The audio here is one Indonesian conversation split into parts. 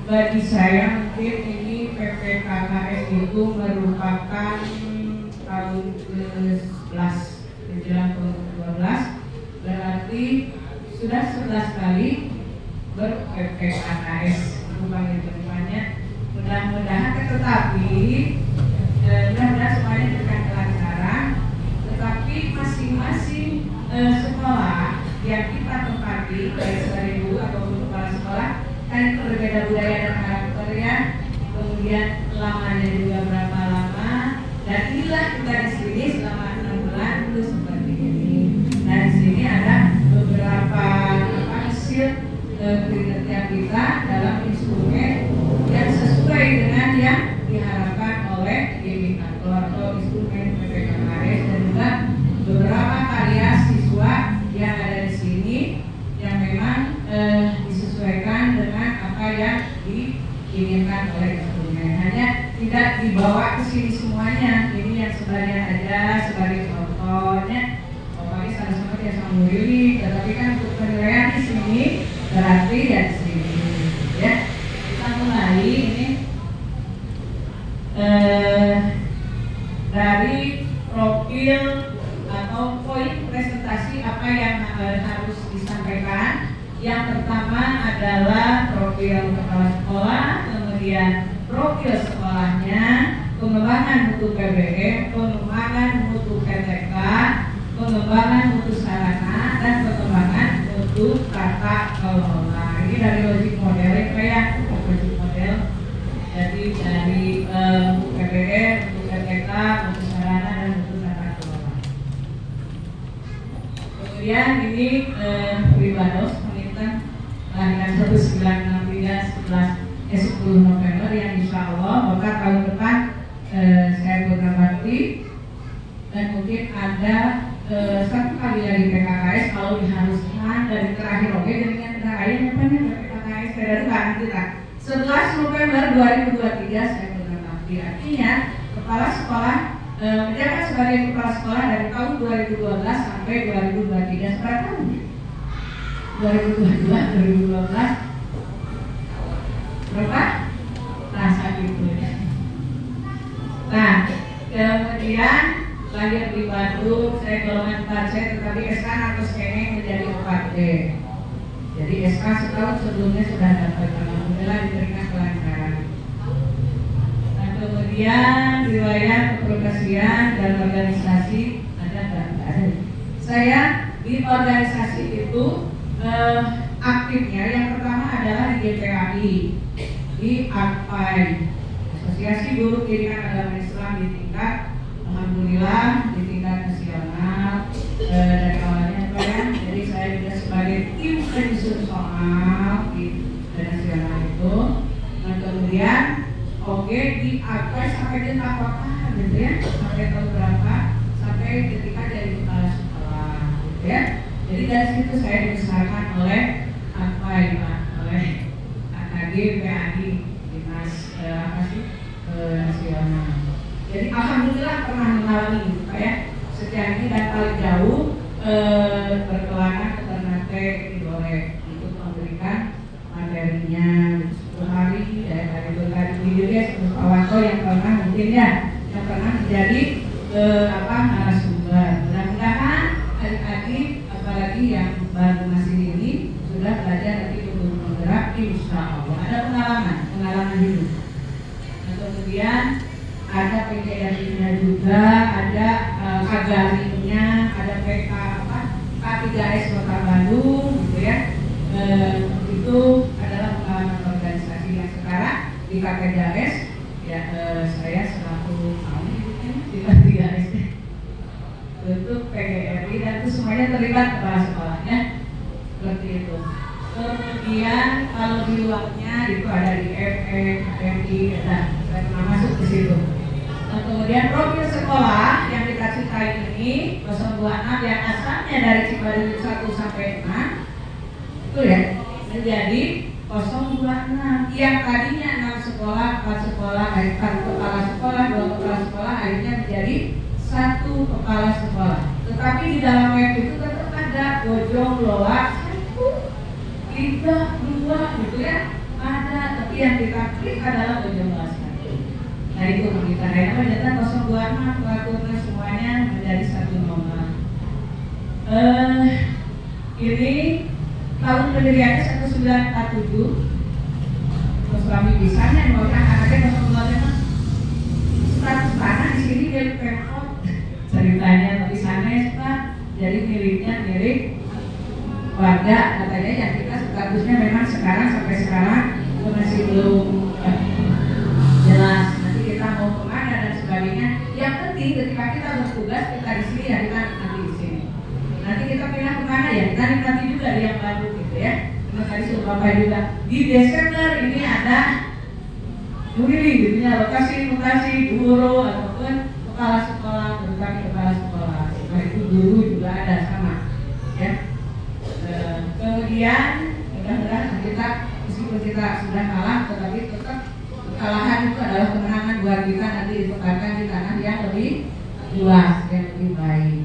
bagi saya mungkin ini PPKKS itu merupakan tahun ke-11 menjelang tahun ke-12, berarti sudah 11 kali ber-PPKKS berbagai depannya. Mudah-mudahan tetapi mudah-mudahan semuanya akan kelancaran, tetapi masing-masing sekolah yang kita tempati baik sebagai guru ataupun kepala sekolah kan berbeda budaya dan karakternya, kemudian lamanya juga berapa lama, dan inilah kita di sini selama 6 bulan itu seperti ini. Nah di sini ada beberapa hasil kinerja kita dalam instrumen yang sesuai dengan yang diharapkan oleh indikator atau instrumen PPKKS, dan juga beberapa karya siswa yang ada di sini yang memang disesuaikan dengan apa yang diinginkan oleh instrumen. Hanya tidak dibawa ke sini semuanya, ini yang sebagian aja sebagai contohnya. Pokoknya sama-sama dia sama ini, tetapi kan untuk penilaian di sini berarti ya di sini. Ya, kita mulai ini dari profil atau poin presentasi apa yang harus disampaikan. Yang pertama adalah profil kepala sekolah, kemudian profil sekolahnya, pengembangan mutu PBM, pengembangan mutu PTK, pengembangan mutu sarana, dan pengembangan mutu tata kelola. Ini dari logik model kayak logik model. Jadi dari mutu PBM, mutu PTK, mutu sarana, dan mutu tata kelola. Kemudian ini Wibados kelahiran 1963 10 November yang insya Allah maka tahun depan saya berkabati, dan mungkin ada satu kali lagi PKKS kalau diharuskan dari terakhir. Oke, jadinya terakhir namanya PKKS kedatangan kita 11 November 2023 saya berkabati. Artinya kepala sekolah menjabat sebagai kepala sekolah dari tahun 2012 sampai 2023 berapa tahun? 2022, 2012 berapa? Rasa gitu ya. Nah, kemudian lahir di Bandung, saya golongan 4C, tetapi SK atau scanning menjadi 4D. Jadi SK setahun sebelumnya sudah dapat, alhamdulillah diberikan kelancaran. Nah, kemudian riwayat keprofesian dan organisasi ada dan ada. Saya di organisasi itu aktifnya yang pertama adalah di GPAI, di AKPAI, Asosiasi Guru Pendidikan Agama Islam di tingkat, alhamdulillah di tingkat nasional. Dari awalnya apa ya? Jadi saya juga sebagai tim pensusun soal di nasional itu. Nah kemudian oke di AKPAI sampai di tahap apa gitu ya? Sampai tahun berapa? Sampai ketika jadi kepala sekolah, gitu ya. Jadi dari situ saya dibesarkan oleh oleh AKD PAI Dinas nasional. Jadi alhamdulillah pernah mengalami gitu ya. Sejak ini dan paling jauh berkelana ke Ternate Idore untuk memberikan materinya 10 hari dari berkali video ya, Pak Wanto yang pernah mungkin ya yang pernah menjadi narasumber. Mudah-mudahan adik-adik apalagi yang baru masih ini sudah belajar nanti untuk menggerak, insya Allah ada pengalaman hidup. Nah, kemudian ada PKRI-nya juga, ada Kagarinya, ada PK K3S Kota Bandung, gitu ya. Itu adalah pengalaman organisasi yang sekarang di K3S ya. Saya selaku di K3S untuk PGRI, dan itu semuanya terlibat kepala sekolahnya seperti itu. Kemudian kalau di luarnya itu ada di FE, HMI, nah saya pernah masuk ke situ. Nah, kemudian profil sekolah yang kita ceritain ini 026 yang asalnya dari Cipadung 1 sampai 6 itu ya menjadi 026 yang tadinya 6 sekolah, 4 sekolah, 4 kepala sekolah, 2 kepala sekolah, akhirnya menjadi 1 kepala sekolah. Tetapi di dalam web itu tetap ada Bojong Loa 1. 3, 2 gitu ya ada, tapi yang kita klik adalah menjelaskan. Nah itu kita ternyata 026 pelaturnya semuanya menjadi satu nomor. Ini tahun pendiriannya 1947. Terus kami bisanya maunya anaknya 025 status tanah di sini milik Pemkot ceritanya, tapi sana Pak jadi milik warga katanya, yang kita statusnya memang sampai sekarang masih belum jelas. Nanti kita mau kemana dan sebagainya. Yang penting ketika kita bertugas kita di sini ya kita nanti di sini. Nanti kita pindah kemana ya kita nikmati juga di yang baru gitu ya. Terima kasih Bapak juga. Di Desember ini ada memilih gitu ya, lokasi guru ataupun kepala sekolah, terutama kepala sekolah. Nah itu guru juga ada sama ya. Kemudian mudah-mudahan kita meskipun kita sudah kalah, tetapi tetap kekalahan itu adalah kemenangan buat kita nanti ditekankan di tanah yang lebih luas dan lebih baik.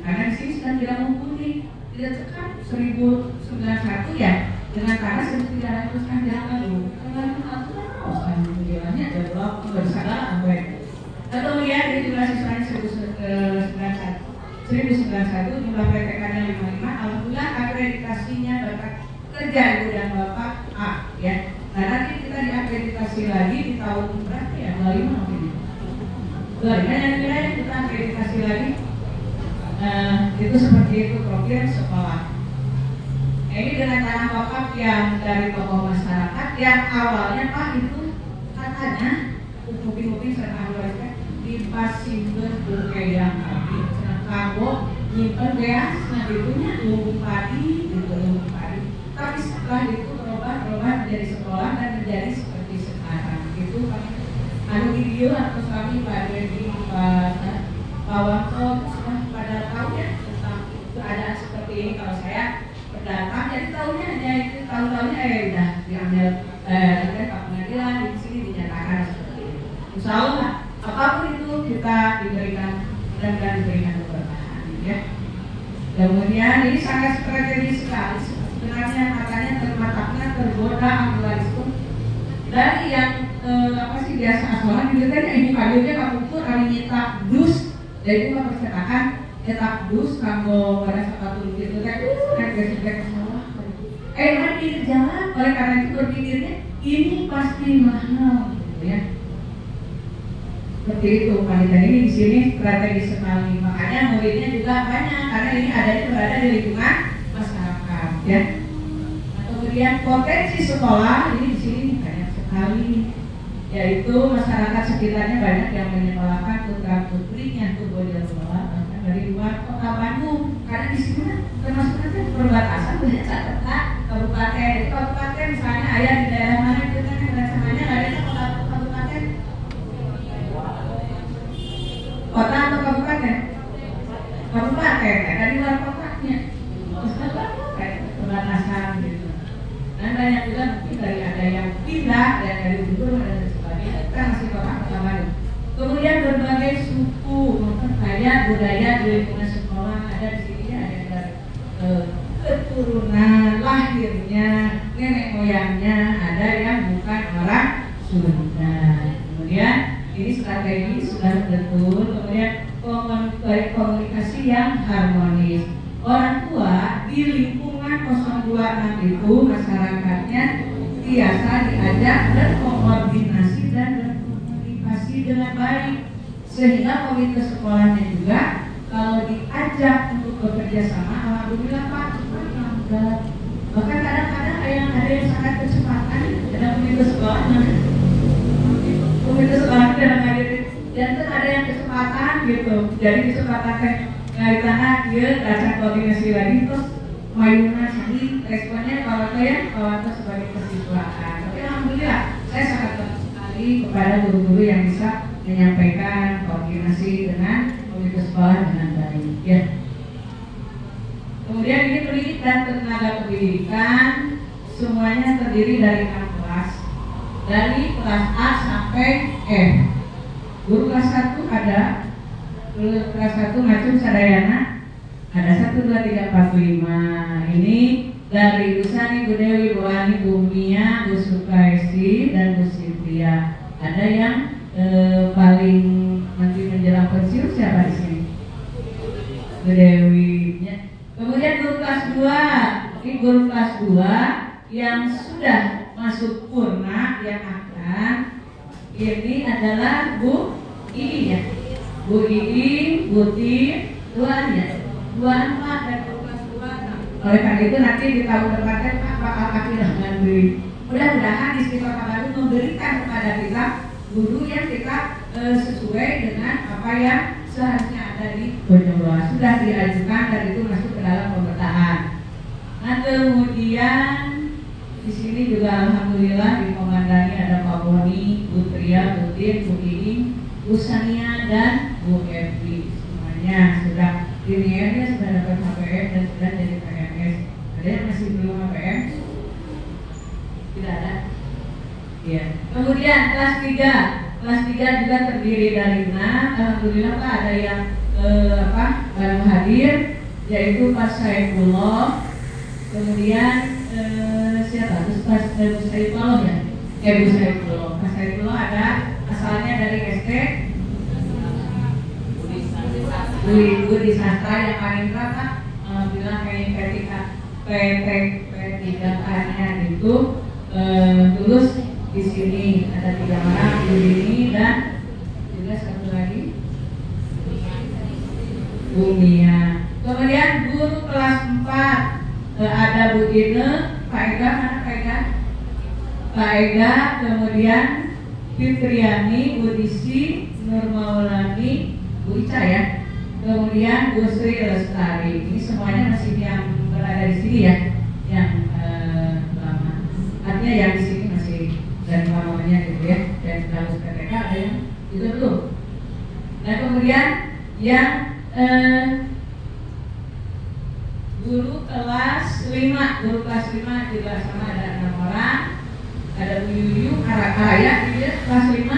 Karena di sini sedang tidak mumpuni, tidak tekan 1091 ya dengan tanah 1300 kan yang lalu. Kan bilangnya ada blok bersama sampai. Kemudian di jumlah siswanya 1091 jumlah PTK-nya 55. Alhamdulillah akreditasinya bakat kerja Ibu dan Bapak A ya. Nah nanti kita diakreditasi lagi di tahun berapa ya? 25 mungkin. 25 yang kita akreditasi lagi. Itu seperti itu profil sekolah. Ini dengan tanah wakaf yang dari tokoh masyarakat yang awalnya Pak itu katanya mungkin saya tahu di Pasimber Bukayang Abi, Kabo nyimpen beas, nah itunya lumbung padi, Tapi setelah itu berubah menjadi sekolah dan menjadi seperti sekarang. Itu kami video atau kami Pak Dedi, Pak Wanto sudah pada tahu ya tentang keadaan seperti ini. Kalau saya pendatang, jadi tahunya hanya itu tahun-tahunnya udah diambil Pak pengadilan di sini dinyatakan seperti ini. Insya Allah apapun itu kita diberikan dan diberikan keberkahan ya. Kemudian ini sangat strategis sekali sebenarnya, makanya tergoda ambulisme dari yang biasa asolan juga kan ibu kadernya kamu kali nyetak dus dari itu percetakan nyetak dus kanggo pada sepatu gitu kan gesek semua. Nanti jalan oleh karena itu berpikirnya ini pasti mahal gitu ya. Seperti itu panitia ini di sini strategi sekali, makanya muridnya juga banyak karena ini berada di lingkungan masyarakat ya. Kemudian potensi sekolah ini di sini banyak sekali, yaitu masyarakat sekitarnya banyak yang menyekolahkan putra putrinya ke Bojonegoro bahkan dari luar kota Bandung, karena di sini termasuk nanti perbatasan banyak catatan kabupaten. Jadi kabupaten misalnya ayah di daerah mana itu kan namanya ada kabupaten. Kota atau kabupaten? Kabupaten, ada di luar kotanya. Perbatasan gitu. Dan banyak juga mungkin dari ada yang pindah dan dari Bogor dan sebagainya. Kita masih kota Bandung. Kemudian berbagai suku memperkaya budaya di lingkungan sekolah. Ada di sini ada dari keturunan lahirnya, nenek moyangnya, ada yang bukan orang Sunda. Kemudian ini strategi sudah betul, kemudian komunikasi yang harmonis. Orang tua di lingkungan 026 itu masyarakatnya biasa diajak berkoordinasi dan berkomunikasi dengan baik, sehingga komite sekolahnya juga kalau diajak untuk bekerja sama, alhamdulillah Pak cepat lambat. Bahkan kadang-kadang ada yang sangat kecepatan, ada komite sekolahnya. Komite sekolah dalam hadir dan itu ada yang kecepatan gitu. Jadi kecepatan dari tanah dia rasa koordinasi lagi terus mayuna sini responnya kalau sebagai kesiswaan. Tapi alhamdulillah saya sangat senang sekali kepada guru-guru yang bisa menyampaikan koordinasi dengan komite sekolah dengan baik ya. Kemudian ini pendidik dan tenaga pendidikan semuanya terdiri dari 6 kelas, dari kelas A sampai F. Guru kelas 1 ada, guru kelas 1 macam sadayana ada 1, 2, 3, 4, 5. Ini dari Usani, Bu Dewi, Bu Ani, Bu Mia, Bu Sukaisi, dan Bu Cynthia. Ada yang paling nanti menjelang pensiun siapa di sini? Bu Dewi. Ya. Kemudian guru kelas 2, ini guru kelas 2 yang sudah masuk purna yang akan ini adalah Bu Iin ya. Bu Iin, Bu Tin, Bu An ya. Bu An Pak dan guru kelas 2. Oleh karena itu nanti di tahun depan Pak bakal kehilangan duit. Mudah-mudahan Istiqomah Baru memberikan kepada kita guru yang kita sesuai dengan apa yang seharusnya ada di Bonjolwa. Sudah diajukan dan itu masuk ke dalam pemetaan. Nah kemudian di sini juga alhamdulillah dikomandani ada Pak Boni, Bu Tria, Bu Tin, Bu Iing, Bu Sania dan Bu Evi. Semuanya sudah diniatnya sudah dapat HPM dan sudah jadi PNS. Ada yang masih belum HPM? Tidak ada. Ya. Kemudian kelas 3. Kelas 3 juga terdiri dari 6. Alhamdulillah Pak ada yang baru hadir yaitu Pak Saifullah. Kemudian siapa? Terus Pak Saifullah ya? Bu Saifullah. Pak Saifullah ada asalnya dari SD Budi Sastra yang paling berapa? Alhamdulillah kayak P3K-nya itu lulus di sini. Ada 3 orang, Bu Dini dan juga satu lagi Bu Mia. Kemudian guru kelas 4 ada Bu Ine, Pak Ega, mana Pak Ega? Pak Ega, kemudian Fitriani, Bu Disi, Nur Maulani, Bu Ica ya. Kemudian Bu Sri Lestari. Ini semuanya masih yang berada di sini ya, yang lama. Artinya yang di sini masih dan lamanya gitu ya. Dan harus PTK ada yang itu belum. Nah kemudian yang guru kelas 5, guru kelas 5 juga sama ada 6 orang. Ada Bu Yuyu, Araya, kelas 5.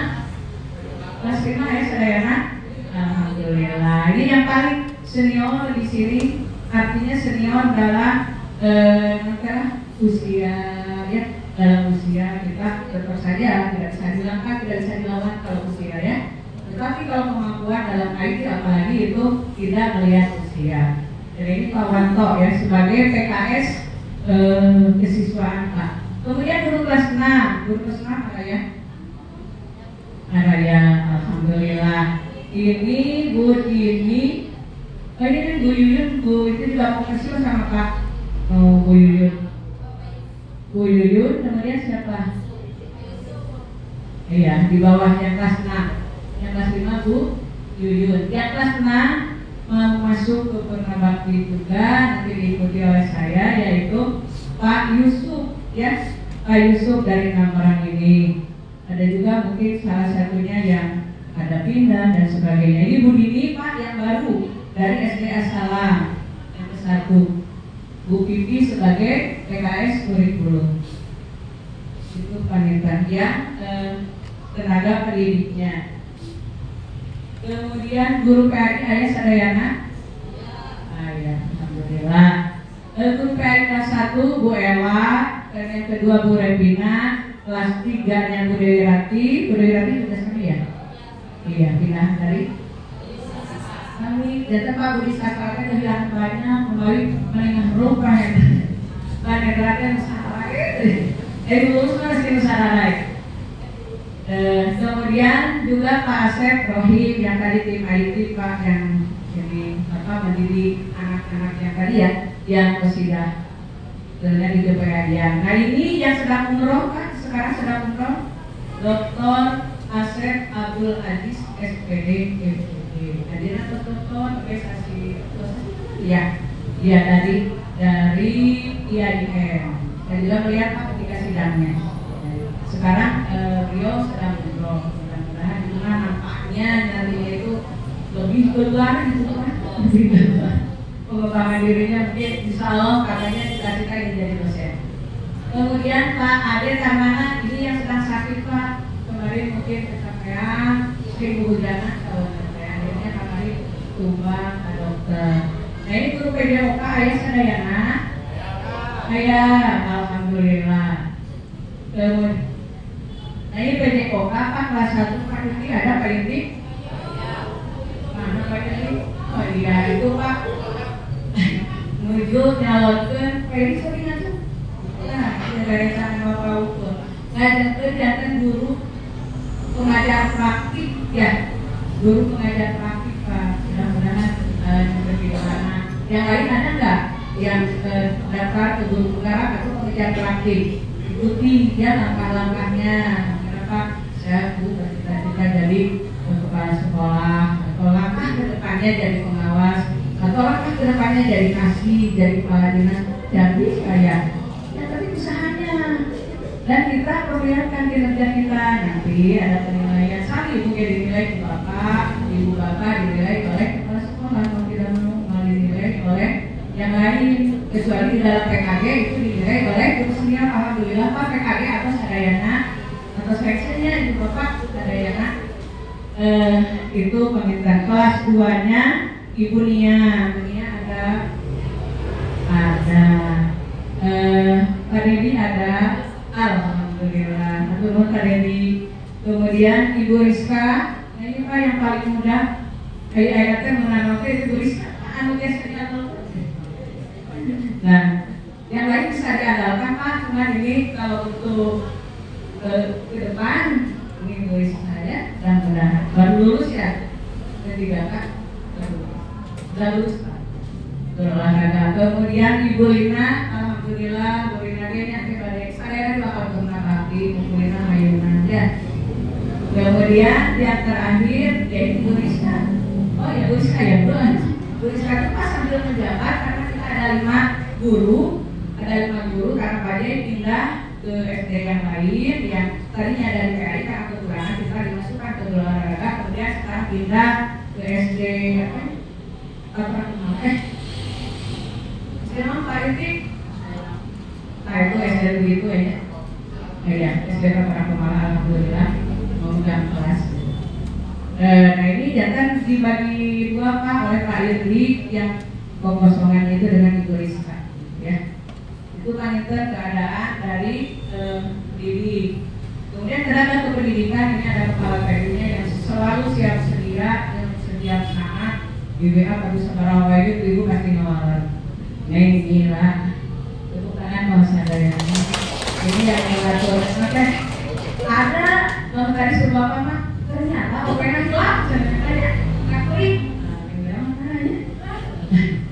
Kelas 5 ya Sadayana. Alhamdulillah. Ini yang paling senior di sini, artinya senior dalam usia ya, dalam usia kita tetap saja tidak bisa dilangkah, tidak bisa dilawan kalau usia ya. Tetapi kalau kemampuan dalam IT apalagi itu tidak melihat usia. Jadi ini Pak Wanto ya sebagai PKS kesiswaan Pak. Kemudian guru kelas 6, guru kelas 6 ada ya? Ada ya, alhamdulillah. Ini Bu ini, ini kan Bu Yuyun, Bu itu juga pensiun sama Pak Bu Yuyun. Bu Yuyun, kemudian siapa? Iya, di bawah yang kelas 6. Yang kelas 5 Bu Yuyun. Yang kelas 6 mau masuk ke Purnabakti juga, nanti diikuti oleh saya yaitu Pak Yusuf ya. Pak Yusuf dari 6 orang ini. Ada juga mungkin salah satunya yang ada pindah dan sebagainya. Ini Bu Dini Pak yang baru dari SDA Salam yang ke-1. Bu Pipi sebagai PKS kurikulum. Itu panitia yang tenaga pendidiknya. Kemudian guru PRI Ayah Sadayana. Ya, alhamdulillah. Guru PRI kelas 1 Bu Ella, dan yang kedua Bu Rebina, kelas 3-nya Bu Dewi Rati. Bu Dewi Rati juga sama ya? Iya, pindah dari kami data Pak Budi Sastra kehilangan banyak kembali menengah rupa ya. Banyak latihan salah lulus masih usaha lain. Kemudian juga Pak Asep Rohim yang tadi tim IT Pak yang jadi mendidik anak-anak yang tadi ya yang sudah dengan di DPR. Nah ini yang sedang umroh Pak, sekarang sedang umroh Dr. Asep Abdul Aziz SPD FPD. Hadir atau dokter organisasi ya, dia dari IAIN. Dan juga melihat Pak ketika sidangnya. Sekarang beliau sedang umroh. Mudah-mudahan juga nampaknya nantinya itu lebih keluar gitu kan, lebih keluar. Pengembangan dirinya mungkin insya Allah katanya cita-cita ingin jadi dosen. Kemudian Pak Ade Tamana ini yang sedang sakit Pak. Kemarin mungkin kecapean, sering hujanan kalau akhirnya kemarin tumbang ke dokter. Nah ini guru PDOK Ayah Sadayana. Alhamdulillah. Kemudian, nah ini PJOK Pak kelas 1 Pak Yuki ada Pak Yuki? Mana Pak Yuki? Oh iya itu Pak. Menuju nyalonkan Pak Yuki sering atuh. Nah, dari sana Bapak ukur. Ngajarkan guru pengajar praktik ya. Guru pengajar praktik Pak. Mudah-mudahan bagaimana. Yang lain ada nggak? Yang daftar ke guru penggarap atau pengajar praktik? Ikuti ya langkah-langkahnya. Kenapa saya bercita-cita jadi kepala sekolah, atau langkah ke depannya jadi pengawas, atau langkah ke depannya jadi kasih, jadi kepala dinas. Jadi saya ya tapi usahanya dan kita perlihatkan kinerja kita. Nanti ada penilaian saling mungkin dinilai ke bapak, ibu bapak dinilai oleh kepala sekolah, kalau tidak mau dinilai oleh yang lain, kecuali di dalam PKG itu dinilai oleh guru senior. Alhamdulillah Pak PKG atas adayana atau seksinya itu Bapak adayana itu pemikiran kelas 2 nya Ibu Nia. ada Pak Dedi ada. Alhamdulillah Pak Dedi. Kemudian Ibu Rizka. Nah ini Pak yang paling mudah kayak menanamkan Ibu Rizka anu guys. Nah, yang lain bisa diandalkan Pak, cuma ini kalau untuk ke depan ini tulis saya dan baru lulus ya, ketiga Kak, sudah lulus Pak, berolahraga. Kemudian Ibu Lina, alhamdulillah Bu Lina dia adik saya bakal pernah bakti, Bu Lina Mayuna ya. Kemudian yang terakhir yaitu Bu Rizka. Oh ya Bu Rizka ya Bu Rizka itu pas sambil menjabat karena kita ada 5 guru karena Pak Jai pindah ke SD yang lain yang tadinya dari PAI karena kekurangan kita dimasukkan ke olahraga, kemudian sekarang pindah ke SD sekarang Pak Yuki. Nah itu SD begitu ya SD Kepala Kemala alhamdulillah memegang kelas. Nah ini jangan dibagi 2 Pak oleh Pak Yudi yang kekosongan itu dengan Ibu Rizka ya. Itu kan keadaan dari diri. Kemudian tenaga kependidikan ini ada kepala PU-nya yang selalu siap sedia dan setiap saat di WA bagus sama Rawayu Ibu pasti ngawalan. Nah inilah tepuk tangan Mas Andrea. Ini yang mengatur. Oke. Ada kalau tadi suruh apa Mak? Ternyata OPN gelap sebenarnya nggak klik.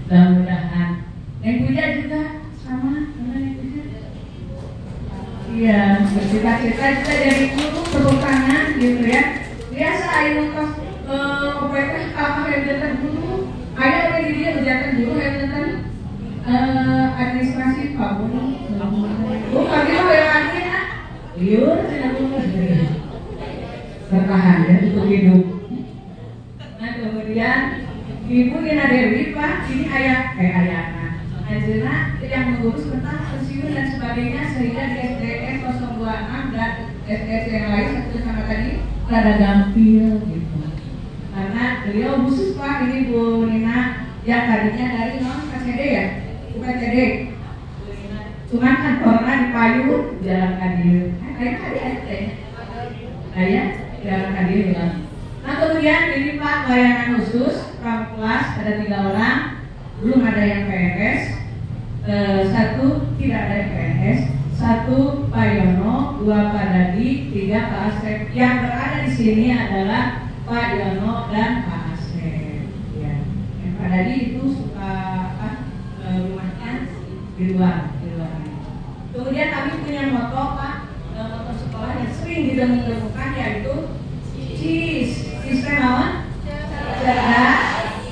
Mudah-mudahan yang punya juga sama iya bercita-cita kita jadi guru tepuk tangan gitu ya. Biasa ayo kos OPT apa yang datang guru ada apa di dia ujian guru yang datang administrasi Pak Guru bukan dia yang lagi ya liur bertahan ya untuk hidup. Nah kemudian Ibu Ina Dewi Pak, ini ayah Anjena yang mengurus tentang pensiun dan sebagainya sehingga di SDN 026 dan SDN yang lain satu sama tadi rada gampil gitu. Karena beliau khusus Pak, ini Bu Nina yang tadinya dari KCD ya, bukan CD. Cuma kantornya di Payu, Jalan Kadir. Ayah Jalan Kadir bilang. Nah kemudian ini Pak layanan khusus kelas ada 3 orang, belum ada yang PNS, 1 tidak ada yang PNS, 1 Pak Yono, 2 Pak Dadi, 3 Pak Asep. Yang berada di sini adalah Pak Yono dan Pak Asep. Ya. Yang Pak Dadi itu suka rumahnya di luar. Kemudian kami punya moto Pak, moto sekolah yang sering didengung-dengungkan yaitu CIS. Sistem apa? Cerdas,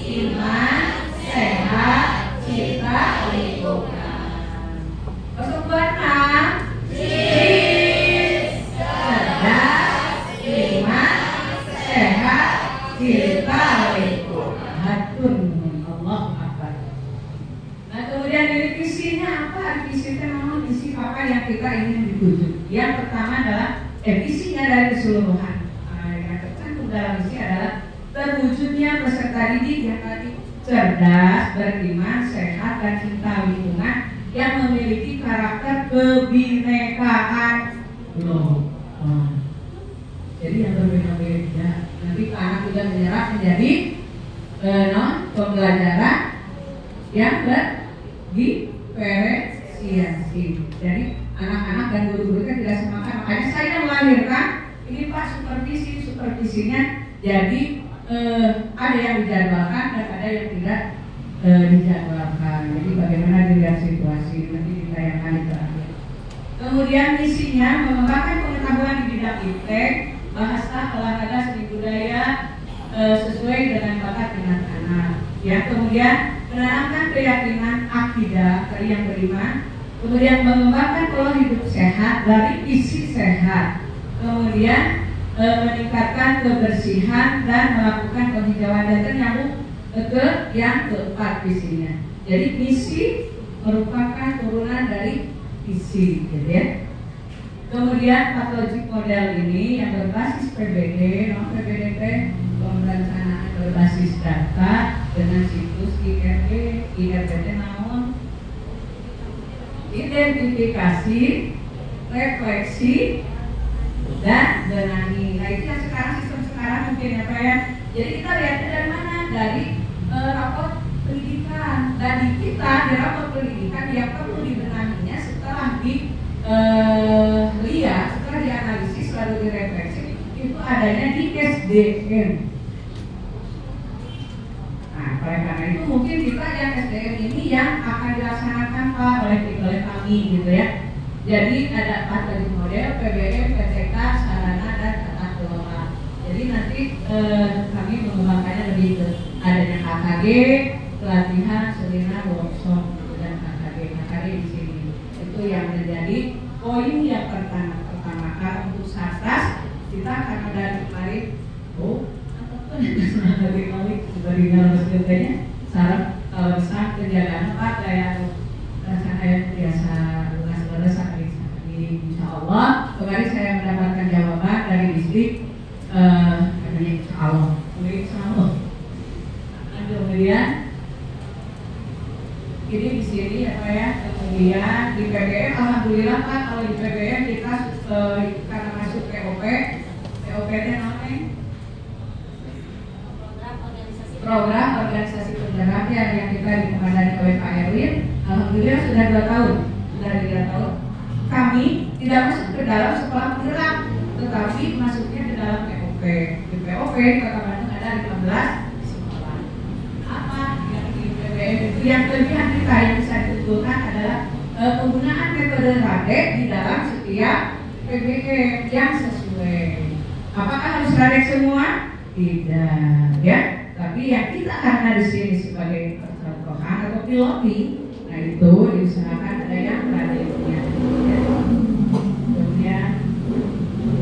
iman, sehat, cita, lingkungan. 026 cerdas, iman, sehat, cita, lingkungan. Hatun Allah Akbar. Nah kemudian ini visinya apa? Visinya memang visi apa yang kita ingin dituju. Yang pertama adalah visinya dari keseluruhan. Dalam misi adalah terwujudnya peserta didik yang tadi cerdas, beriman, sehat, dan cinta lingkungan yang memiliki karakter kebinekaan. Loh, jadi yang berbeda-beda. Nanti anak juga menyerap menjadi pembelajaran yang berdiferensiasi. Jadi anak-anak dan guru-guru kan tidak semakan. Makanya saya melahirkan ini Pak supervisinya. Jadi ada yang dijadwalkan dan ada yang tidak dijadwalkan. Jadi bagaimana dilihat situasi nanti ditayangkan di terakhir. Kemudian misinya mengembangkan pengetahuan di bidang iptek, bahasa, olahraga, seni budaya sesuai dengan bakat minat anak. Ya, kemudian menanamkan keyakinan akidah dari yang beriman. Kemudian mengembangkan pola hidup sehat dari isi sehat. Kemudian meningkatkan kebersihan dan melakukan penghijauan dan ternyambung ke yang keempat visinya. Jadi misi merupakan turunan dari visi, gitu ya. Kemudian patologi model ini yang berbasis PBD, PBDT, perencanaan berbasis data dengan situs IRB, IRBT namun identifikasi, refleksi, dan benahi. Nah itu yang sekarang sistem sekarang mungkin apa ya? Jadi kita lihatnya dari mana? Dari raport pendidikan. Dan di kita di raport pendidikan yang perlu dibenahinya setelah dilihat, setelah dianalisis lalu direfleksi itu adanya di SDM. Nah oleh karena itu mungkin kita yang SDM ini yang akan dilaksanakan Pak oleh kami gitu ya. Jadi ada patologi model, PBM, PTK, sarana dan tata kelola. Jadi nanti kami mengembangkannya lebih ke adanya KKG, pelatihan, seminar, workshop dan KKG di sini. Itu yang menjadi poin yang pertama untuk sartas kita karena dari kemarin dari kali sebagainya sarap kalau besar penjagaan Pak kayak saya biasa sekali insya Allah. Kemarin saya mendapatkan jawaban dari distrik katanya insya Allah. Kemudian ini di sini apa ya? Kemudian di PBM alhamdulillah Pak kalau di PBM kita karena masuk POP-nya namanya program organisasi penggerak yang kita dikomandangi oleh Pak Erwin. Alhamdulillah sudah 2 tahun. Kami tidak masuk ke dalam sekolah penggerak, tetapi masuknya ke dalam POP. Di POP Kota Bandung ada 15 sekolah. Apa yang di PBM itu yang kelebihan kita yang bisa ditentukan adalah penggunaan metode RADEK di dalam setiap PBM yang sesuai. Apakah harus RADEK semua? Tidak, ya. Tapi yang kita karena di sini sebagai percontohan atau piloting, nah itu diusahakan ada yang RADEK-nya. Kemudian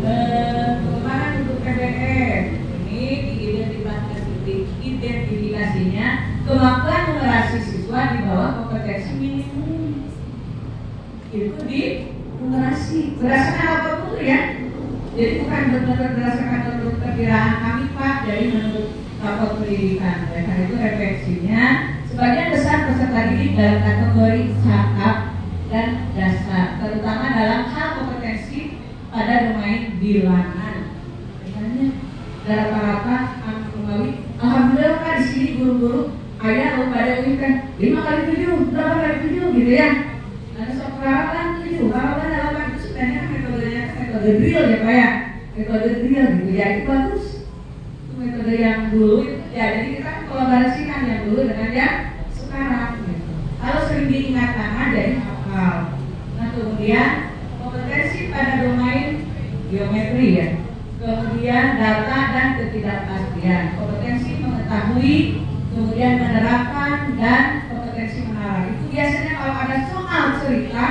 pengembangan untuk PBM ini identifikasinya kemampuan numerasi siswa di bawah kompetensi minimum. Itu di numerasi berdasarkan rapor itu ya. Jadi bukan benar-benar berdasarkan menurut perkiraan kami Pak, jadi menurut rapor pendidikan. Karena itu refleksinya sebagian besar peserta didik dalam kategori cakap dan dasar, terutama dalam hal kompetensi pada domain bilangan. Misalnya rata-rata alhamdulillah Pak di sini guru-guru ayah kalau pada kan 5 kali 7, berapa kali 7 gitu ya. Ada soal 7, 8 itu sebenarnya metodenya metode drill ya Pak ya, metode drill gitu ya, itu bagus. Itu metode yang dulu itu ya, jadi kita kolaborasikan yang dulu dengan yang sekarang gitu. Kalau sering diingat nama jadi hafal. Nah kemudian kompetensi pada domain geometri ya, kemudian data dan ketidakpastian, kompetensi mengetahui, kemudian menerapkan dan kompetensi menalar. Itu biasanya kalau ada soal cerita,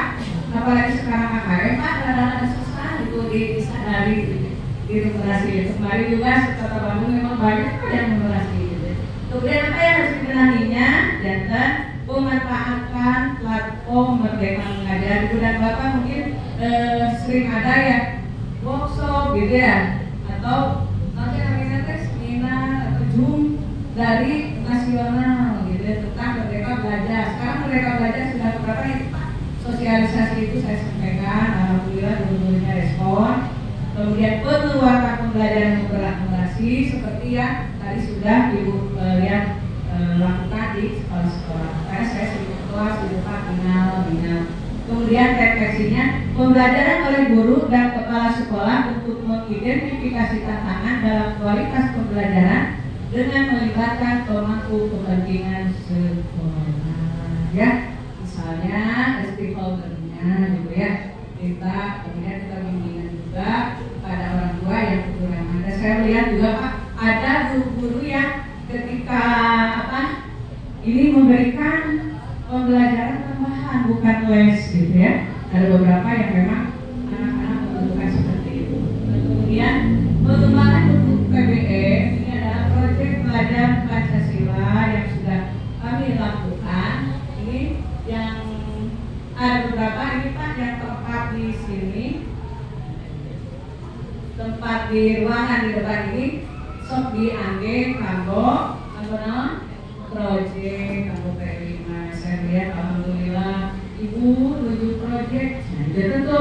apalagi sekarang AKM, ada susah itu disadari di numerasi itu. Kemarin juga Kota Bandung memang banyak yang numerasi gitu. Kemudian apa yang harus dibenahinya? Dan memanfaatkan platform Merdeka Mengajar. Ibu dan Bapak mungkin sering ada ya workshop gitu ya, atau nanti namanya seminar atau Zoom dari nasional gitu ya, tentang Merdeka Belajar. Sekarang Merdeka Belajar sudah berapa ya Pak? sosialisasi itu saya sampaikan, alhamdulillah guru-gurunya respon. Kemudian penguatan pembelajaran berkolaborasi seperti yang tadi sudah Ibu lihat lakukan di sekolah-sekolah. Karena saya sebagai ketua sudah final. Kemudian refleksinya pembelajaran oleh guru dan kepala sekolah untuk mengidentifikasi tantangan dalam kualitas pembelajaran dengan melibatkan pemangku kepentingan sekolah. Ya, misalnya stakeholder-nya gitu ya. Kemudian kita bimbingan juga pada orang tua yang kekurangan. Dan saya melihat juga Pak, ada guru-guru yang ketika ini memberikan pembelajaran tambahan bukan les gitu ya. Ada beberapa yang memang anak-anak membutuhkan seperti itu. Kemudian pengembangan untuk PBE ini adalah proyek pelajaran Pancasila yang sudah kami lakukan. Ini yang ada beberapa ini Pak yang tempat di sini, tempat di ruangan di depan ini sok diangge kanggo proyek kanggo P5. Saya lihat alhamdulillah Ibu menuju proyek. Nah, jadi tentu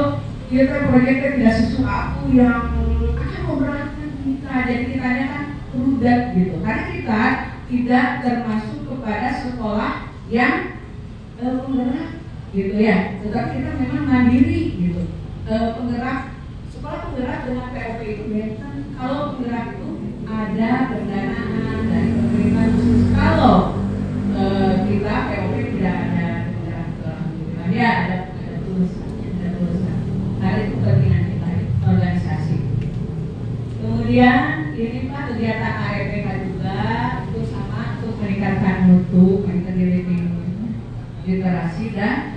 kita proyeknya tidak sesuatu yang akan memberatkan kita. Jadi kitanya kan rudat gitu. Karena kita tidak termasuk kepada sekolah yang penggerak gitu ya. Tetapi kita memang mandiri gitu. Penggerak sekolah penggerak dengan POP itu beda. Kalau penggerak itu ada pendanaan dari pemerintah khusus. Kalau kita POP tidak ada penggerak, ya ada tulisan. Ada itu kepentingan kita organisasi. Kemudian ini Pak kegiatan ARPK juga itu sama untuk meningkatkan mutu, literasi dan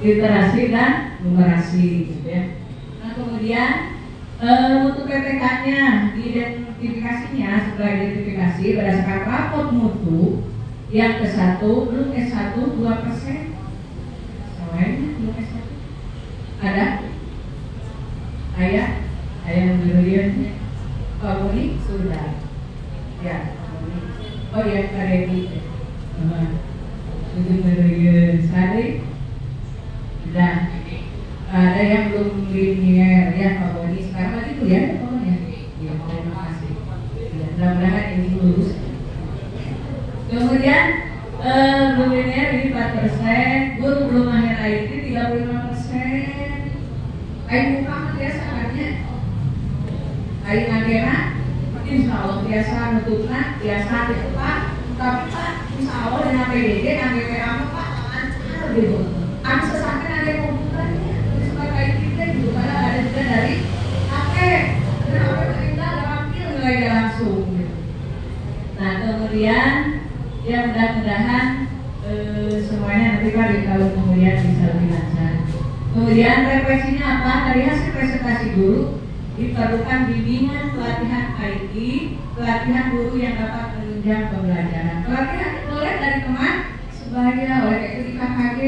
literasi dan numerasi gitu ya. Nah kemudian untuk PPK-nya identifikasinya setelah identifikasi berdasarkan rapot mutu yang ke-1 belum S1 2%. Selainnya belum S1 ada ayah menurutnya Pak Buni sudah ya. Oh ya Pak Redi itu menurut saya sudah ada yang belum linear ya Pak Boni sekarang lagi tuh ya pokoknya ya terima kasih ya, mudah-mudahan ini lulus. Kemudian belum linear ini 4%, guru belum akhir IT 35%. Ayo buka biasa aja ayo ngagena insya Allah biasa nutupna biasa itu Pak. Tapi Pak insya Allah dengan PDD ngagena apa Pak lancar gitu. Aku sesakan ada komputernya, suka kayak gitu gitu. Padahal ada juga dari HP, dan HP terindah terampil nilainya langsung. Gitu. Nah kemudian ya mudah-mudahan semuanya nanti Pak di tahun kemudian bisa lebih lancar. Kemudian refleksinya apa? Dari hasil presentasi guru diperlukan bimbingan pelatihan IT, pelatihan guru yang dapat menunjang pembelajaran. Pelatihan boleh dari teman sebaya oleh itu di KKG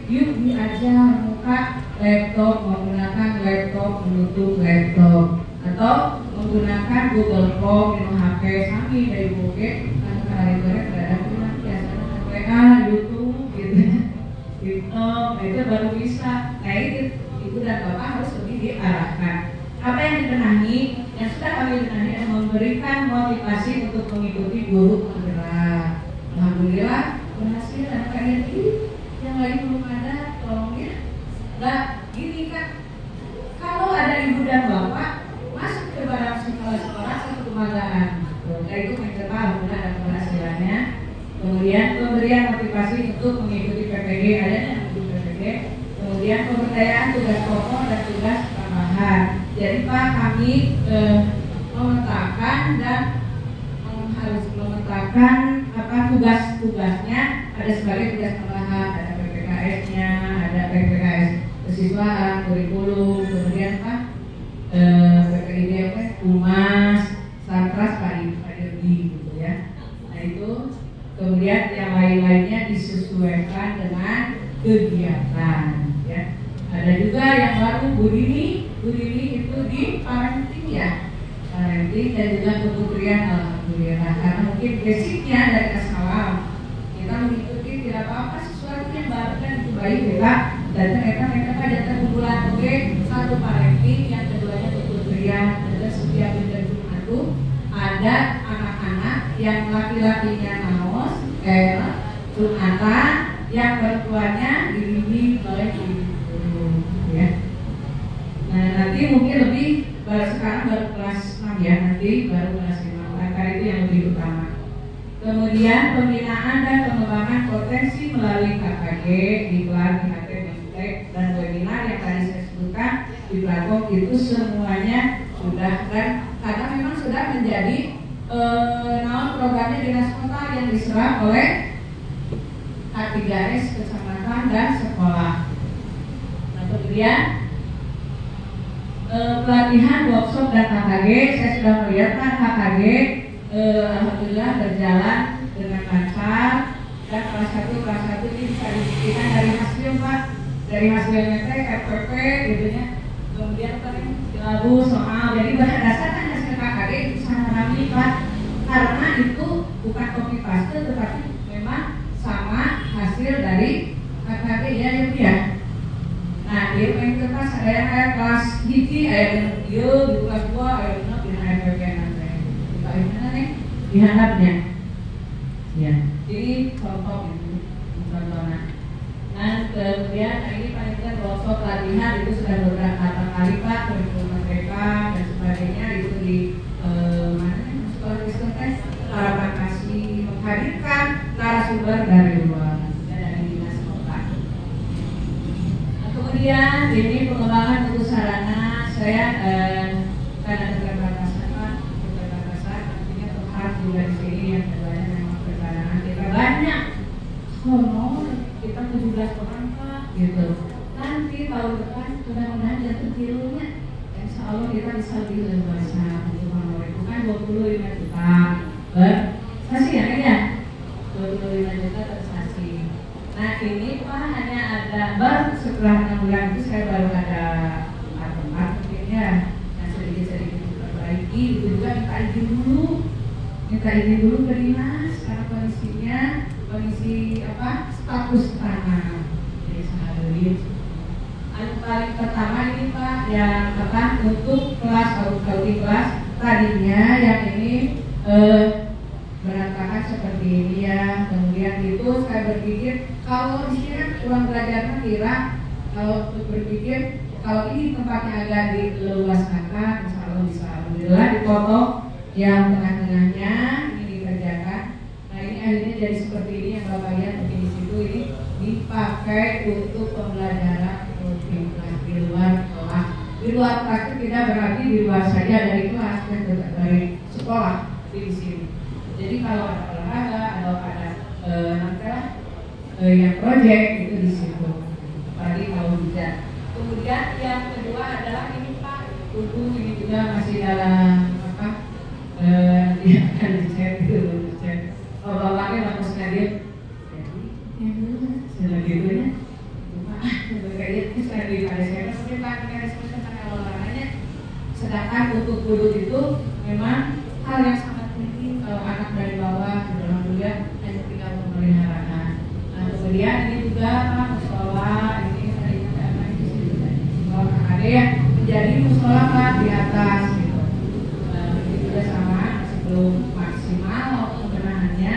yuk diajar muka laptop, menggunakan laptop, menutup laptop atau menggunakan Google Form di HP sami dari Boge hari ada biasanya WA, YouTube gitu TikTok, itu baru bisa. Nah itu ibu dan bapak harus lebih diarahkan. Apa yang dibenahi, yang sudah kami benahi adalah memberikan motivasi untuk mengikuti guru penggerak. Alhamdulillah berhasil dan kalian ini yang lain belum ada, tolong ya. Nah gini kan, kalau ada ibu dan bapak masuk ke dalam sekolah-sekolah satu kebanggaan. Nah itu mencapai alhamdulillah ada keberhasilannya. Kemudian pemberian motivasi untuk mengikuti PPG, ada yang mengikuti PPG. Kemudian pemberdayaan tugas pokok dan tugas tambahan. Jadi Pak kami memetakan dan harus memetakan tugas-tugasnya, ada sebagai tugas tambahan, ada PPKS-nya, ada PPKS kesiswaan, kurikulum, kemudian Pak PPID, Humas, Santras, Padirdi gitu ya. Nah itu kemudian yang lain-lainnya disesuaikan dengan kegiatan ya. Ada juga yang baru Bu Dini itu di parenting ya, parenting dan juga keputrian alhamdulillah karena mungkin basicnya dari asalam kita mengikuti tidak apa-apa sesuatu yang baru baik kita dan mereka jatuh kumpulan oke satu parenti yang keduanya keputrian dan setiap dan itu ada anak-anak yang laki-lakinya naos Jumatan yang perempuannya dibimbing oleh ibu ya. Nah nanti mungkin lebih sekarang baru kelas 6 ya, nanti baru kelas 5 karena itu yang lebih utama. Kemudian pembinaan dan pengembangan potensi melalui KKG, iklan, IHT, Mentek, dan webinar yang tadi saya sebutkan di platform itu semuanya sudah dan karena memang sudah menjadi programnya dinas kota yang diserap oleh K3S kecamatan dan sekolah. Nah kemudian pelatihan workshop dan KKG saya sudah melihat kan KKG alhamdulillah berjalan dengan lancar dan kelas 1 ini bisa dibuktikan dari hasil Pak, dari hasilnya RPP gitu ya. Kemudian tadi lagu soal jadi berdasarkan hasil KKG itu sangat ramai Pak, karena itu bukan copy paste tetapi memang sama hasil dari KKG ya Ibu ya. Nah dia main kertas ada yang kayak kelas hiji ada yang dia di kelas 2 ada yang di RPP nanti gimana nih dihangatnya ya, jadi contoh itu contohnya. Nah kemudian ini panitia workshop latihan itu sudah beberapa kali Pak kurikulum mereka dan sebagainya itu di mana sekolah Kristen harapan kasih menghadirkan narasumber dari luar dari dinas kota. Nah, kemudian ini pengembangan untuk sarana saya karena keterbatasan artinya terhad juga di sini yang keduanya memang perjalanan kita banyak honor kita 17 orang Pak gitu. Nanti tahun depan mudah-mudahan jatuh tirunya insya Allah kita bisa lebih leluasa untuk honor itu kan 25 juta tersaksi ya 25 juta tersaksi. Nah ini Pak hanya ada baru setelah 6 bulan itu saya baru ada tempat mungkinnya yang sedikit-sedikit diperbaiki itu juga minta izin dulu ke dinas karena kondisi status tanah jadi sangat lebih. Paling pertama ini Pak yang untuk kelas kelas tadinya yang ini berantakan seperti ini ya. Kemudian itu saya berpikir kalau di sini kan ruang belajarnya kira kalau berpikir kalau ini tempatnya agak diluaskan insya Allah bisa alhamdulillah dipotong yang tengah-tengahnya ini dikerjakan. Nah ini akhirnya jadi seperti ini yang Bapak lihat mungkin di situ ini dipakai untuk pembelajaran di luar kelas. Di luar kelas itu tidak berarti di luar saja dari kelas dan dari sekolah di sini. Jadi kalau ada olahraga atau ada yang proyek itu di situ. Tadi kalau bisa. Kemudian yang kedua adalah ini Pak, buku ini juga masih dalam dia akan dicek dulu cek. Oh bawahnya bagus sekali. Jadi yang dulu sudah gitu ya. Kayaknya saya di pada saya mungkin Pak tentang olahraganya. Sedangkan untuk guru itu memang hal yang sangat penting kalau anak dari bawah dalam kuliah hanya tinggal pemeliharaan. Nah kemudian ini juga Pak musola ini tadinya ada di sini ada yang menjadi musola Pak di atas gitu. Ini juga sama masih belum maksimal pembenahannya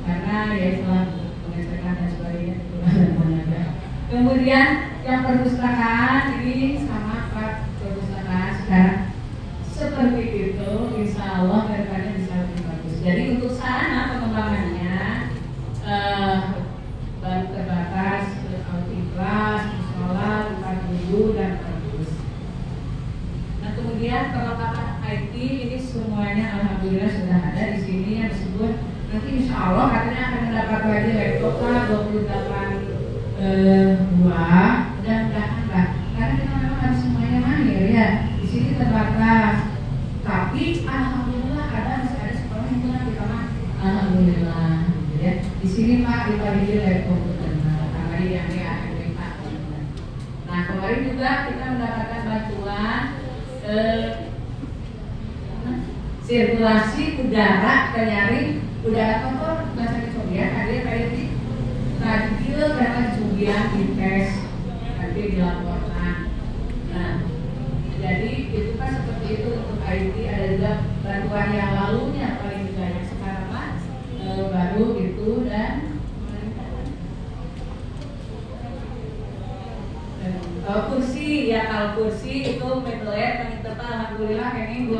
karena ya itulah pengecekan dan sebagainya dan tenaga. Kemudian yang perpustakaan ini sama Pak perpustakaan sekarang seperti itu insya Allah kedepannya bisa lebih bagus. Jadi untuk sarana pengembangannya baru terbatas kelas, musola, tempat guru dan perpus. Nah kemudian perlengkapan IT ini semuanya alhamdulillah sudah ada di sini yang disebut nanti insya Allah katanya akan mendapat lagi laptop 28 buah mudah-mudahan lah karena kita memang harus semuanya mahir ya di sini terbatas tapi alhamdulillah masih ada sekolah yang punya kita mah alhamdulillah ya di sini Pak dibagi laptop karena yang Pak. Nah kemarin juga kita mendapatkan bantuan sirkulasi udara penyaring udara kotor bahasa Korea ada kayak di radio karena kemudian dites, nanti dilaporkan. Nah, jadi itu kan seperti itu untuk IT. Ada juga bantuan yang lalunya paling banyak sekarang kan baru itu. Dan kursi ya, kalau kursi itu medlet paling tebal alhamdulillah kayaknya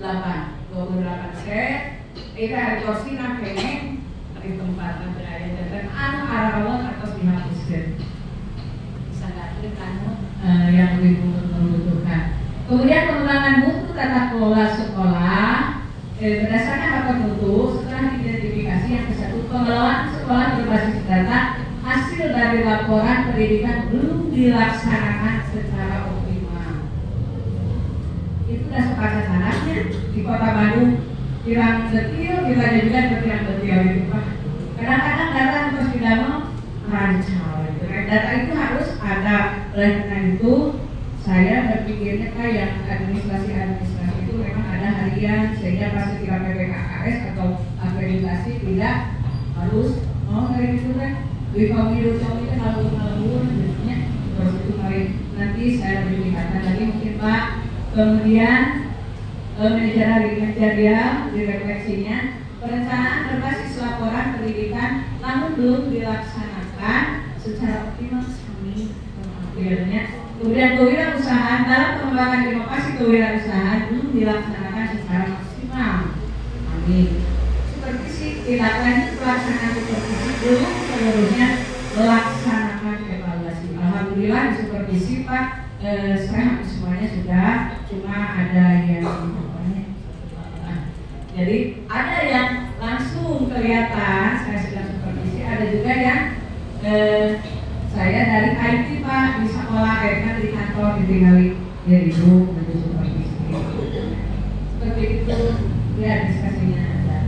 28 set. Itu ada kursi nah kayaknya di tempat berada dan arah atau dihapuskan. Bisa nggak kan yang lebih membutuhkan. Kemudian pengembangan mutu tata kelola sekolah berdasarkan faktor mutu setelah identifikasi yang ke-1, pengelolaan sekolah berbasis data. Hasil dari laporan pendidikan belum dilaksanakan secara optimal. Itu sudah sepakat anaknya di Kota Bandung. Pirang detil, kita juga pirang detil itu Pak. Kadang-kadang data terus tidak mau rancang. Data itu harus ada. Oleh karena itu, saya berpikirnya Pak yang administrasi itu memang ada harian sehingga pas ketika PPKKS atau akreditasi tidak harus dari itu kan. Di pemilu itu lalu biasanya terus itu kali nanti saya lebih tingkatkan lagi mungkin Pak. Kemudian manajerial direfleksinya perencanaan berbasis laporan pendidikan namun belum dilaksanakan secara optimal kami pengambilannya. Kemudian kewirausahaan dalam pengembangan inovasi kewirausahaan belum dilaksanakan secara maksimal. Amin. Supervisi tidak lanjut pelaksanaan supervisi belum seluruhnya melaksanakan evaluasi. Alhamdulillah di supervisi Pak saya semuanya sudah, cuma ada yang jadi ada yang langsung kelihatan saya sudah supervisi, ada juga yang saya dari IT Pak di sekolah kan di kantor ditinggali dari ibu untuk supervisi seperti itu ya diskusinya ada.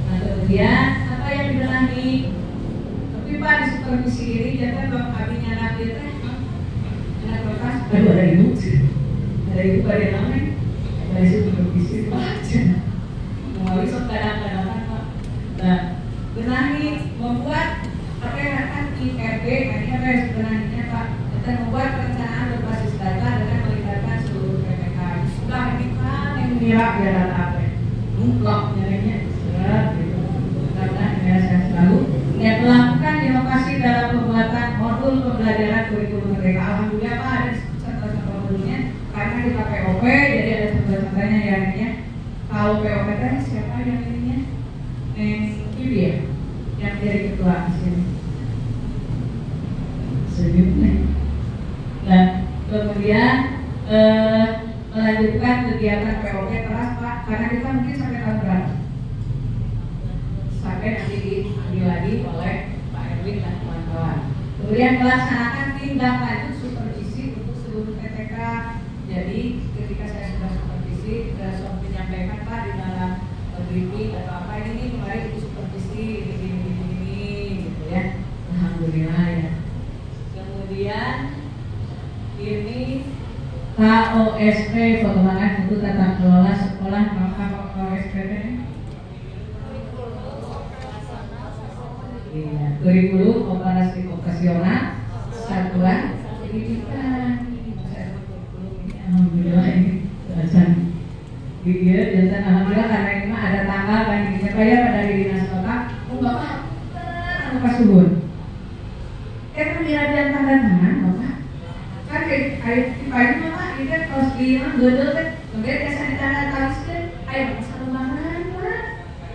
Nah kemudian apa yang dibenahi tapi Pak di supervisi ini jangan kalau abinya nanti teh anak kertas ada ibu pada namanya dari supervisi aja mau isok kadang-kadang Pak. Nah benahi membuat apa yang akan IRB ini apa yang sebenarnya Pak, kita membuat perencanaan berbasis data dengan melibatkan seluruh PPK. Sudah ini kan yang mirip ya data apa nungklok nyarinya surat gitu karena ya saya selalu yang melakukan inovasi dalam pembuatan modul pembelajaran kurikulum merdeka. Alhamdulillah Pak ada contoh-contoh modulnya karena di POP jadi ada contoh-contohnya yang ini kalau POP tadi siapa yang ininya itu dia yang jadi ketua di sini senyumnya. Dan kemudian melanjutkan kegiatan POP keras Pak karena kita mungkin sampai tahun berapa sampai nanti diambil lagi oleh Pak Erwin dan kawan-kawan. Kemudian melaksanakan tindak lanjut supervisi untuk seluruh PTK. Jadi ketika saya sudah supervisi sudah menyampaikan Pak di dalam briefing atau apa ini kemarin untuk supervisi ini gitu ya. Alhamdulillah ya. Kemudian ini KOSP pengembangan mutu tata kelola sekolah. Maka KOSP ini iya, kurikulum operasi operasional satuan pendidikan. Alhamdulillah ini belajar iya dan alhamdulillah karena ini mah ada tanggal kan ini saya pada di dinas kota Bapak Pak Subun kan dia tanda tangan Bapak kan kayak di pagi Bapak ini kan kalau di mana dodol kan kemudian biasa ditanda tangan ayo salembaran Pak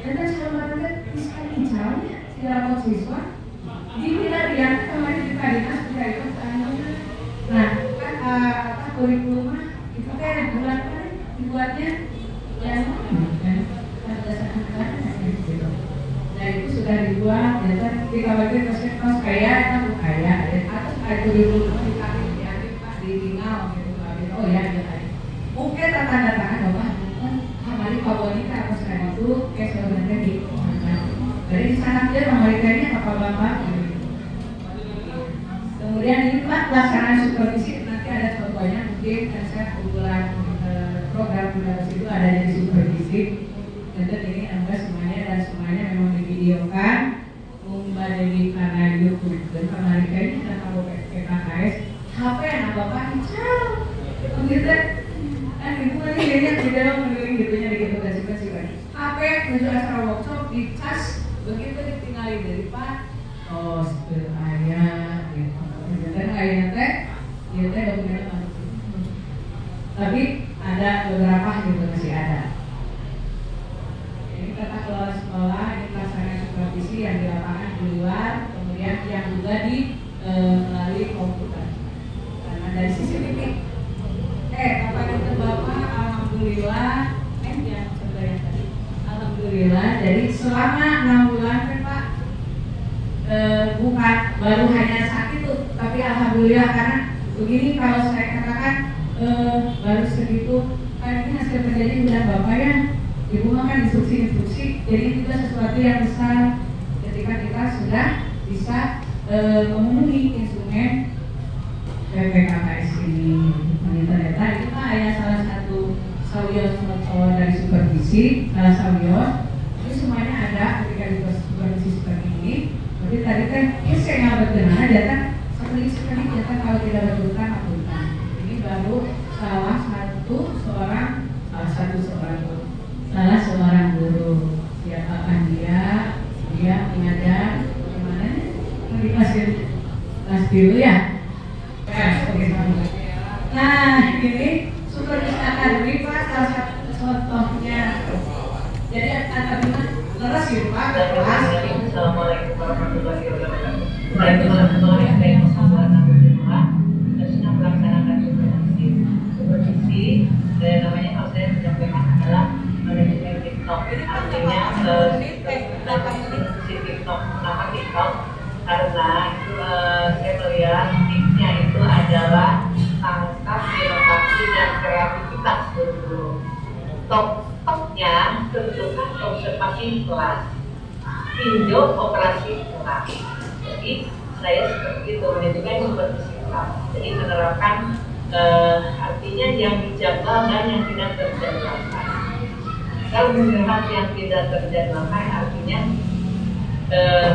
dan salembaran kan bisa dijalnya segala siswa dibilang dia kemarin di dinas sudah ikut nah kan apa kurikulum itu kan bulan kan dibuatnya yang nah itu sudah dibuat dan ketika bagi kos kaya itu kaya atau kayak kurikulum diambil Pak ditinggal gitu oh ya mungkin tanda-tangan Bapak kembali Pak Wanita apa sekarang itu kayak sebenarnya di dari sana dia pemerintahnya Bapak kemudian ini Pak pelaksanaan supervisi nanti ada contohnya mungkin dan saya kumpulan program itu ada di supervisi tentu ini Anda semuanya dan semuanya memang divideokan membagi karena YouTube dan PKS, HP anak bapak hijau, begitu kan ibu kan kayaknya di dalam mengiring gitunya gitu kasih kan. HP menuju acara workshop dicas, begitu ditinggalin dari Pak, oh seperti ayah, gitu. Dan ayahnya teh, dia teh dokumennya masuk. Tapi ada beberapa gitu masih ada. Ini tata kelola sekolah, ini pelaksanaan supervisi yang di lapangan di luar, kemudian yang juga di melalui komputer. Karena dari CCTV, Bapak dan Bapak, alhamdulillah, yang coba yang tadi, alhamdulillah. Jadi selama 6 bulan kan Pak, bukan baru hanya sakit tuh, tapi alhamdulillah karena begini kalau saya katakan baru segitu, kan ini hasil kerjanya bilang Bapak ya. Ibu makan instruksi, jadi itu juga sesuatu yang besar ketika kita sudah bisa memenuhi instrumen PPKKS ini. Ternyata itu kan ada salah satu sawios dari supervisi, salah sawios itu semuanya ada ketika di supervisi seperti ini. Jadi tadi kan ya saya nggak berkenan data sekali data kalau tidak berhutang akuntan. Ini baru salah seorang guru. Siapakah dia mengajar bagaimana? Dikasih dulu ya. Nah ini supervisi akademik Pak, salah satu contohnya. Jadi akademik leres gitu Pak. Assalamualaikum warahmatullahi wabarakatuh. Waalaikumsalam warahmatullahi wabarakatuh. Kita sedang melaksanakan supervisi. Namanya kalau saya menyampaikan adalah manajemen TikTok. Artinya si TikTok, kenapa TikTok? Karena saya melihat tipsnya itu adalah tangkap inovasi dan kreativitas dulu. Toknya tentukan observasi kelas, tinjau operasi kelas. Jadi saya seperti itu manajemen supervisi kelas. Jadi menerapkan artinya yang dijadwal dan yang tidak terjadwalkan. Kalau melihat yang tidak terjadwalkan artinya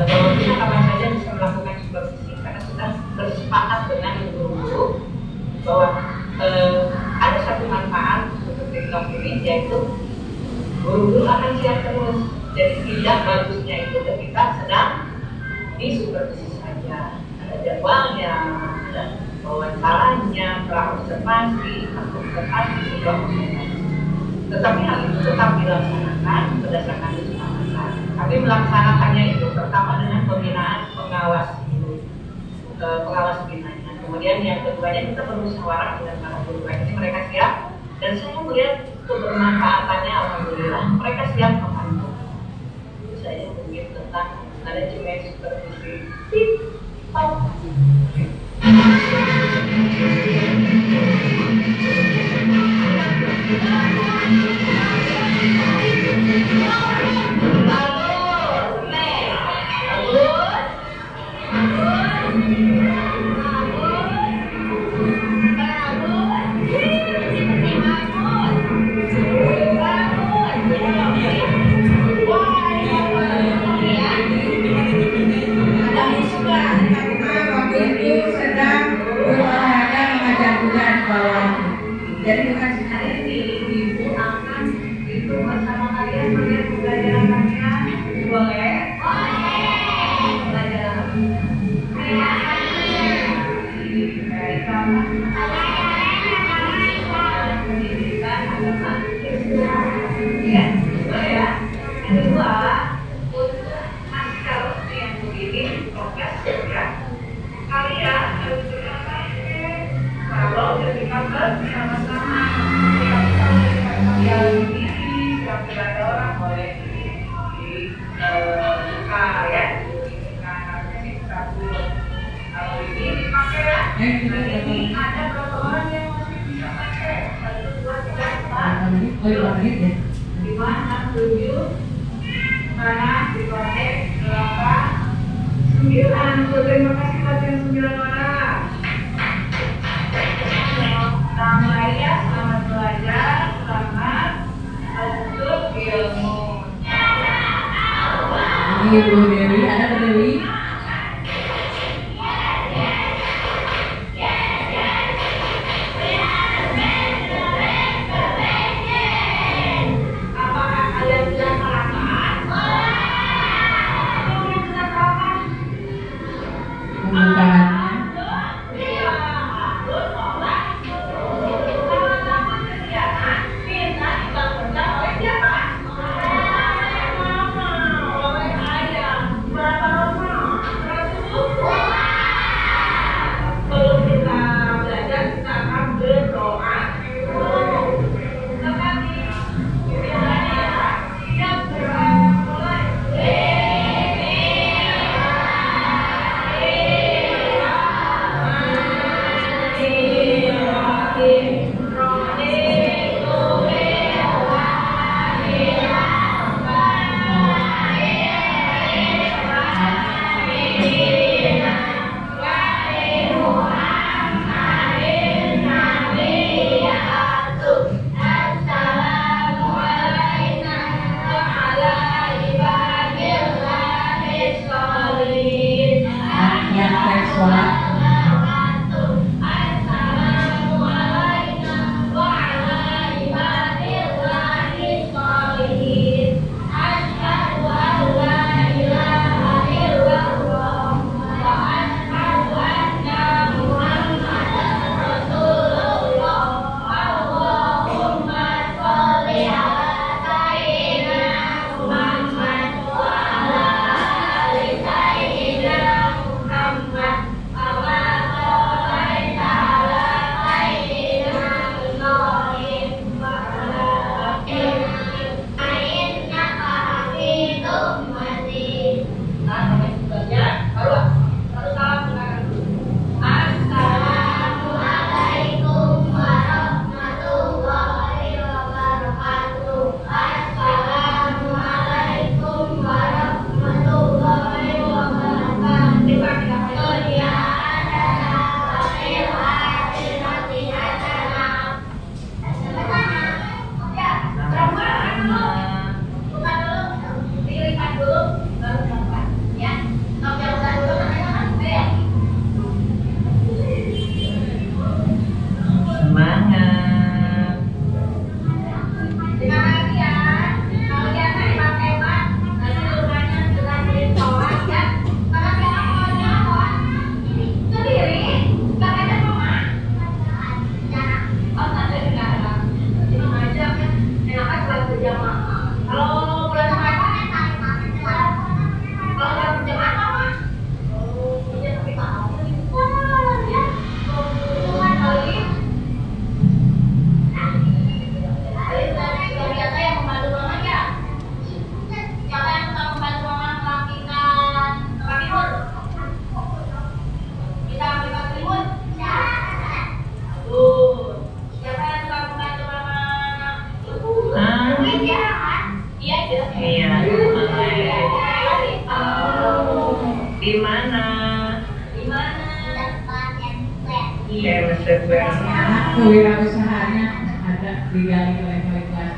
bahwa kita kapan saja bisa melakukan supervisi karena sudah bersepakat dengan guru-guru bahwa ada satu manfaat untuk TikTok ini, yaitu guru-guru akan siap terus. Jadi tidak bagusnya itu ketika sedang disupervisi saja, ada jadwalnya, ada wawancaranya, praobservasi, observasi, sebuah observasi. Tetapi hal itu tetap dilaksanakan berdasarkan kesepakatan. Tapi melaksanakannya itu pertama dengan pembinaan pengawas binanya. Kemudian yang keduanya kita bermusyawarah dengan para guru. Ini mereka siap dan saya melihat kebermanfaatannya alhamdulillah. Mereka siap membantu. Itu saja mungkin tentang manajemen supervisi TikTok. Jadi bukan hari ini ibu akan itu bersama kalian melihat pembelajaran kalian boleh? Pembelajaran pendidikan agama Islam. Ya, boleh ya. Yang kedua, untuk kalau yang begini proses ya. Kalian harus kalau ketika bersama-sama yang ini ada orang boleh dibuka ya, kalau ini dipakai ya, ini ada berapa orang yang masih bisa pakai 1, 2, 3, 4 5, 6, 7 mana dipakai 8, 9. Terima kasih buat yang 9 orang. Selamat ya, selamat belajar, selamat menuntut ilmu. Ini Bu Dewi, ada Bu Dewi? anak kewirausahaannya ada digali oleh kelas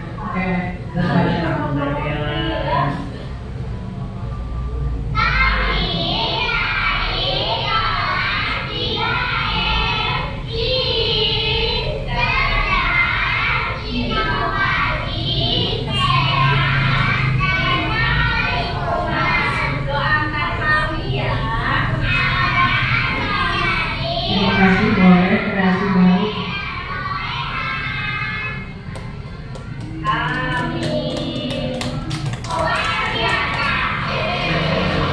boleh kreasi baru.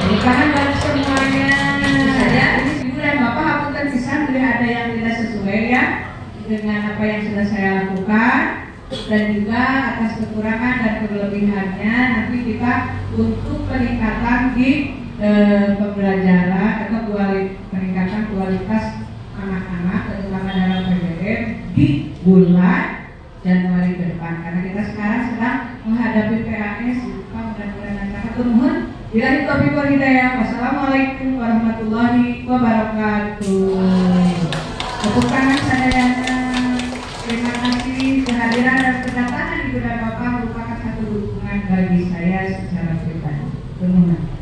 Bukan dari semuanya ya, ini ibu dan bapak hapunten pisan bila ada yang tidak sesuai ya dengan apa yang sudah saya lakukan, dan juga atas kekurangan dan kelebihannya nanti kita untuk peningkatan di pembelajaran atau peningkatan kualitas anak-anak terutama dalam PBM di bulan Januari ke depan, karena kita sekarang sedang menghadapi PAS. Mudah-mudahan lancar. Turun bila taufiq wal hidayah. Wassalamualaikum warahmatullahi wabarakatuh. Tepuk tangan sadayana. Terima kasih kehadiran dan kedatangan ibu dan bapak merupakan satu dukungan bagi saya secara pribadi. Terima kasih.